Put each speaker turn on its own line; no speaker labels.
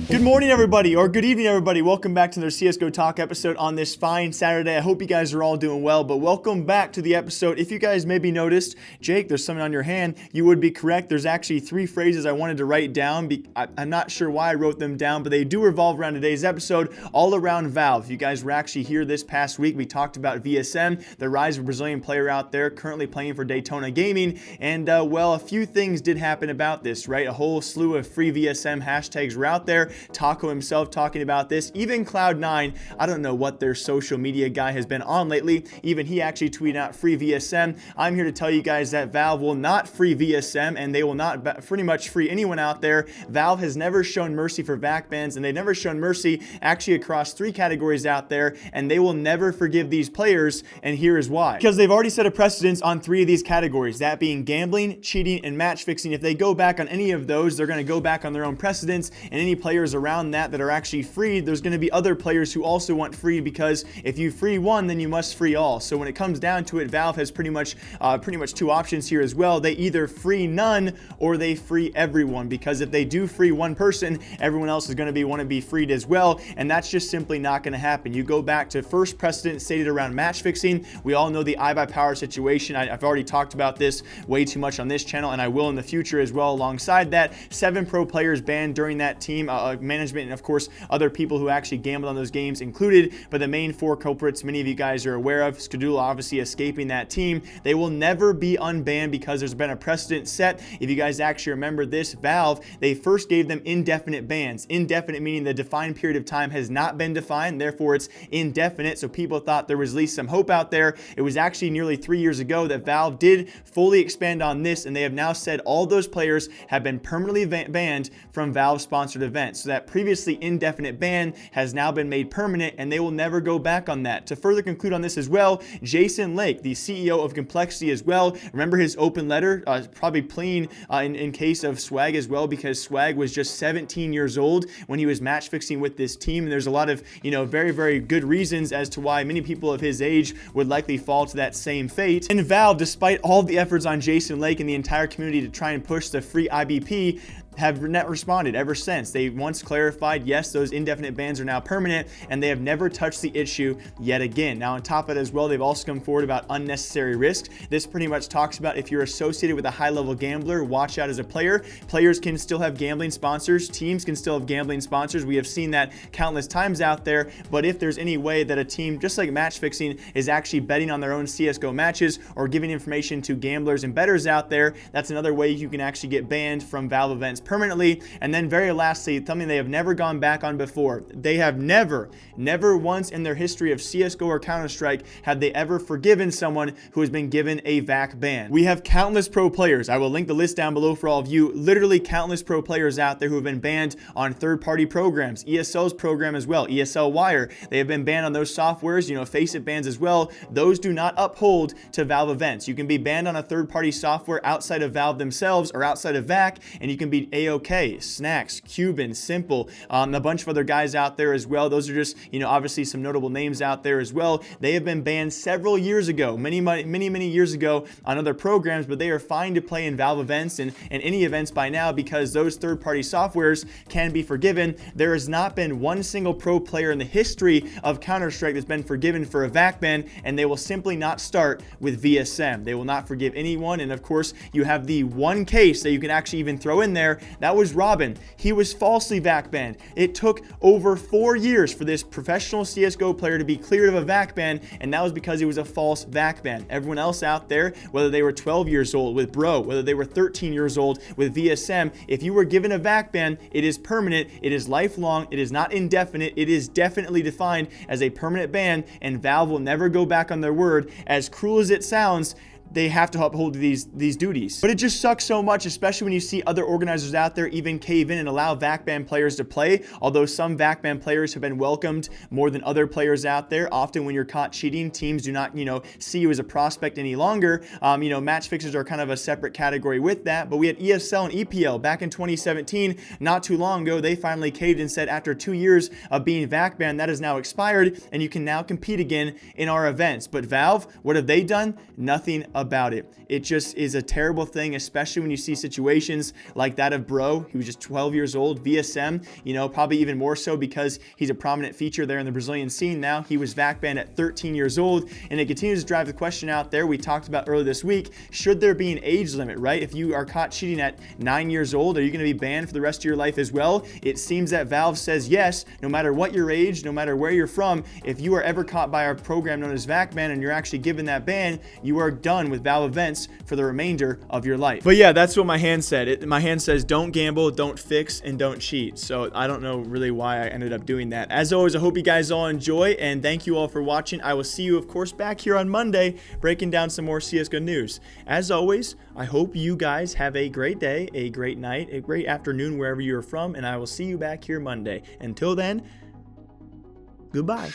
Good morning, everybody, or good evening, everybody. Welcome back to another CSGO Talk episode on this fine Saturday. I hope you guys are all doing well, but welcome back to the episode. If you guys maybe noticed, Jake, there's something on your hand. You would be correct. There's actually 3 phrases I wanted to write down. I'm not sure why I wrote them down, but they do revolve around today's episode, all around Valve. If you guys were actually here this past week, we talked about VSM, the rise of a Brazilian player out there currently playing for Daytona Gaming, and well, a few things did happen about this, right? A whole slew of free VSM hashtags were out there. Taco himself talking about this. Even Cloud9, I don't know what their social media guy has been on lately. Even he actually tweeted out free VSM. I'm here to tell you guys that Valve will not free VSM, and they will not pretty much free anyone out there. Valve has never shown mercy for VAC bans, and they've never shown mercy actually across 3 categories out there, and they will never forgive these players, and here is why. Because they've already set a precedence on 3 of these categories, that being gambling, cheating, and match fixing. If they go back on any of those, they're going to go back on their own precedents, and any players around that are actually freed, there's going to be other players who also want freed, because if you free one, then you must free all. So when it comes down to it, Valve has pretty much 2 options here as well. They either free none or they free everyone, because if they do free one person, everyone else is going to want to be freed as well, and that's just simply not going to happen. You go back to first precedent stated around match fixing. We all know the iBuyPower situation. I've already talked about this way too much on this channel, and I will in the future as well. Alongside that, 7 pro players banned during that team, management, and of course other people who actually gambled on those games included, but the main 4 culprits many of you guys are aware of, Skadoola obviously escaping that team. They will never be unbanned because there's been a precedent set. If you guys actually remember this, Valve, they first gave them indefinite bans. Indefinite meaning the defined period of time has not been defined, therefore it's indefinite, so people thought there was at least some hope out there. It was actually nearly 3 years ago that Valve did fully expand on this, and they have now said all those players have been permanently banned from Valve sponsored events. So that previously indefinite ban has now been made permanent, and they will never go back on that. To further conclude on this as well, Jason Lake, the CEO of Complexity as well, remember his open letter, probably pleading in case of Swag as well, because Swag was just 17 years old when he was match fixing with this team, and there's a lot of very, very good reasons as to why many people of his age would likely fall to that same fate. And Valve, despite all the efforts on Jason Lake and the entire community to try and push the free IBP, have not responded ever since. They once clarified, yes, those indefinite bans are now permanent, and they have never touched the issue yet again. Now, on top of it as well, they've also come forward about unnecessary risk. This pretty much talks about if you're associated with a high-level gambler, watch out as a player. Players can still have gambling sponsors. Teams can still have gambling sponsors. We have seen that countless times out there, but if there's any way that a team, just like match fixing, is actually betting on their own CSGO matches or giving information to gamblers and bettors out there, that's another way you can actually get banned from Valve events permanently. And then very lastly, something they have never gone back on before. They have never once in their history of CSGO or Counter-Strike have they ever forgiven someone who has been given a VAC ban. We have countless pro players. I will link the list down below for all of you. Literally countless pro players out there who have been banned on third-party programs. ESL's program as well, ESL Wire. They have been banned on those softwares, Faceit bans as well. Those do not uphold to Valve events. You can be banned on a third-party software outside of Valve themselves or outside of VAC, and you can be AOK, Snacks, Cuban, Simple, a bunch of other guys out there as well. Those are just, obviously some notable names out there as well. They have been banned several years ago, many years ago on other programs, but they are fine to play in Valve events and any events by now because those third-party softwares can be forgiven. There has not been one single pro player in the history of Counter-Strike that's been forgiven for a VAC ban, and they will simply not start with VSM. They will not forgive anyone, and of course, you have the one case that you can actually even throw in there. That was Robin. He was falsely VAC banned. It took over 4 years for this professional CSGO player to be cleared of a VAC ban, and that was because it was a false VAC ban. Everyone else out there, whether they were 12 years old with Bro, whether they were 13 years old with VSM, if you were given a VAC ban, it is permanent, it is lifelong, it is not indefinite, it is definitely defined as a permanent ban, and Valve will never go back on their word. As cruel as it sounds, they have to uphold these duties. But it just sucks so much, especially when you see other organizers out there even cave in and allow VAC ban players to play. Although some VAC ban players have been welcomed more than other players out there. Often when you're caught cheating, teams do not, see you as a prospect any longer. Match fixers are kind of a separate category with that. But we had ESL and EPL back in 2017, not too long ago. They finally caved and said after 2 years of being VAC banned, that is now expired, and you can now compete again in our events. But Valve, what have they done? Nothing about it. It just is a terrible thing, especially when you see situations like that of Bro. He was just 12 years old, VSM, probably even more so because he's a prominent feature there in the Brazilian scene now. He was VAC banned at 13 years old, and it continues to drive the question out there we talked about earlier this week. Should there be an age limit, right? If you are caught cheating at 9 years old, are you going to be banned for the rest of your life as well? It seems that Valve says yes, no matter what your age, no matter where you're from, if you are ever caught by our program known as VAC ban and you're actually given that ban, you are done with Valve events for the remainder of your life. But yeah, that's what my hand said. My hand says don't gamble, don't fix, and don't cheat. So I don't know really why I ended up doing that. As always, I hope you guys all enjoy, and thank you all for watching. I will see you, of course, back here on Monday, breaking down some more CSGO news. As always, I hope you guys have a great day, a great night, a great afternoon, wherever you're from, and I will see you back here Monday. Until then, goodbye.